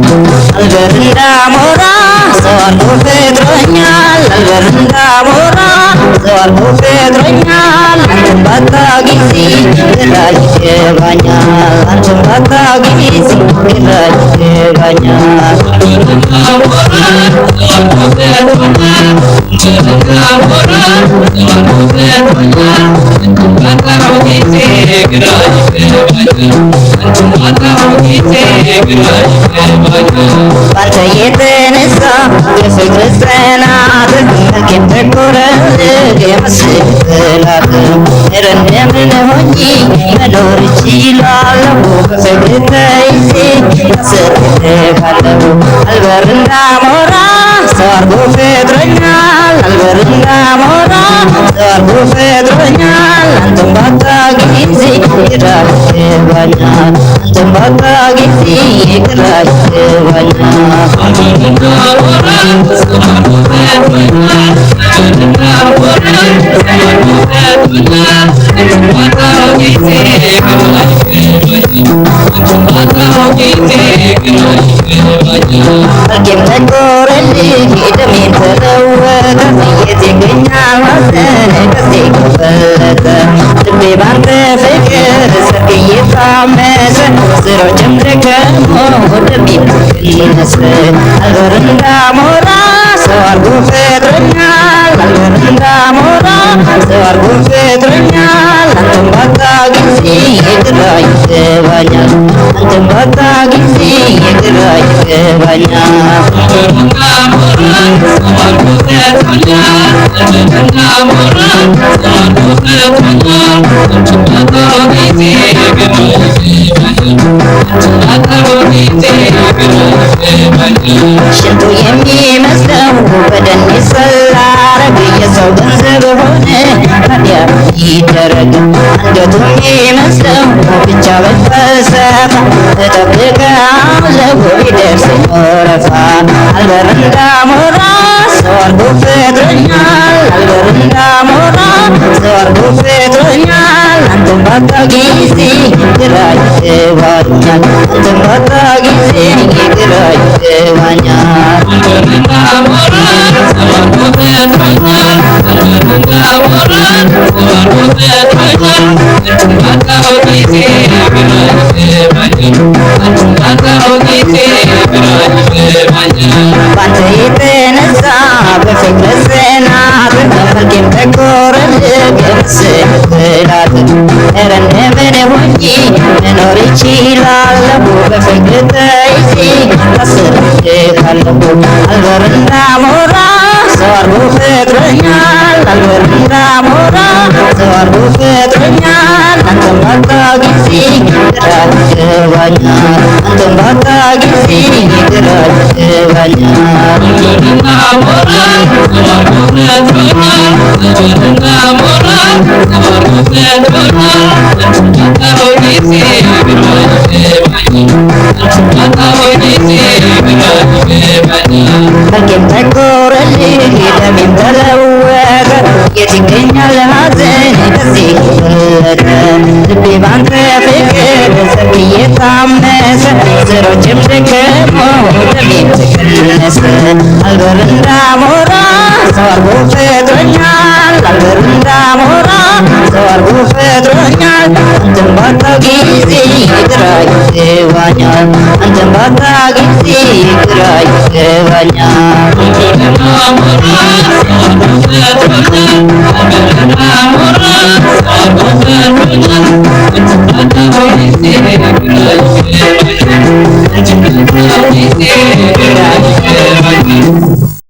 Alberta mora, soalku pedroñal. Alberta mora, soalku pedroñal. Antum bata gizi, gerai banyak. Antum bata gizi, gerai banyak. Alberta mora, soalku pedroñal. Alberta mora, soalku pedroñal. Antum bata gizi, gerai banyak. Antum bata gizi, gerai Panca የተነሳ የፍቅር ጽናት መልኬን ተኮረል የመስላት እንደምን ሆኜ መኖር እችላለሁ በፍቅር ተይዤ አስርሃለሁ አልበር እንዳሞራ ሰው አድርጎ ፈጥሮኛል አልበር እንዳሞራ ሰው አድርጎ ፈጥሮኛል አንተን ባጣ ጊዜ ግራ ይገባኛል አንተን ባጣ ጊዜ ግራ ይገባኛል አልበር እንዳሞራ ሰው አድርጎ ፈጥሮኛል አልበር እንዳሞራ ሰው አድርጎ ፈጥሮኛል አንተን ባጣ ጊዜ ግራ ይገባኛል አንተን ባጣ ጊዜ ግራ ይገባኛል አልጌም ተቆረልኝ ደሜን ተለወጠ የት ይገኛል ሐዘን ከሴ ከፈለጠ ልቤ ባንተ ፍቅር ሰርግ እየታመሰ ስሮችም ደከሞ ደሜን ተቀነሰ አልበር እንዳሞራ ሰው አድርጎ ፈጥሮኛል አልበር እንዳሞራ ሰው አድርጎ ፈጥሮኛል አንተን ባጣ ጊዜ ግራ ይገባኛል አንተን ባጣ ጊዜ ግራ ይገባኛል አልበር እንዳሞራ ሰው አድርጎ ፈጥሮኛል አልበር እንዳሞራ ሰው አድርጎ ፈጥሮኛል አንተን ባጣ ጊዜ ግራ ይገባኛል አንተን ባጣ ጊዜ ግራ ይገባኛል ሽንቱ የሚመስለው በደን ይሰላረግ የሰው ገንዘብ ሆነ ታዲያ ይደረግ አንገቱ የሚመስለው ብቻ በፈሰፋ እጠብቃለሁ ቢደርሰኝ ወረፋ አልበር እንዳሞራ ሰው አድርጎ ፈጥሮኛል አልበር እንዳሞራ ሰው አድርጎ ፈጥሮኛል አንተን ባጣ ጊዜ ግራ ይገባኛል አንተን ባጣ ጊዜ ግራ ይገባኛል አልበር እንዳሞራ ሰው አድርጎ ፈጥሮኛል አልበር እንዳሞራ ሰው አድርጎ ፈጥሮኛል አንተን ባጣ ጊዜ ግራ ይገባኛል አንተን ባጣ ጊዜ ግራ ይገባኛል ባንተ የተነሳ በፍቅር ጽናት መልኬም ተኮረልኝ የመስላት ኧረ እንደምን ሆኜ መኖር እችላለሁ በፍቅር ተይዤ አስርሃለሁ አልበር እንዳሞራ ሰው አድርጎ ፈጥሮኛል አልበር እንዳሞራ ሰው አድርጎ ፈጥሮኛል አንተን ባጣ ጊዜ ግራ ይገባኛል አንተን ባጣ ጊዜ ግራ ይገባኛል አልበር እንዳሞራ ሰው አድርጎ ፈጥሮኛል አልበር እንዳሞራ ሰው አድርጎ ፈጥሮኛል አንተን ባጣ ጊዜ ግራ ይገባኛል አንተን ባጣ ጊዜ ግራ ይገባኛል መልኬም ተኮረልኝ ደሜም ተለወጠ የት ይገኛል ሐዘን ከዚህ ከበለጠ ልቤ ባንተ ፍቅር ሰርግ እየታመሰ ስሮችም ደከሞ ደሜም ተቀነሰ አልበር እንዳሞራ ሰው አድርጎ ፈጥሮኛል አልበር እንዳሞራ ሰው አድርጎ ፈጥሮኛል አንተን ባጣ ጊዜ ግራ ይገባኛል አንተን ባጣ ጊዜ ግራ ይገባኛል አልበር እንዳሞራ ሰው አድርጎ ፈጥሮኛል አልበር እንዳሞራ ሰው አድርጎ ፈጥሮኛል አንተን ባጣ ጊዜ ግራ ይገባኛል አንተን ባጣ ጊዜ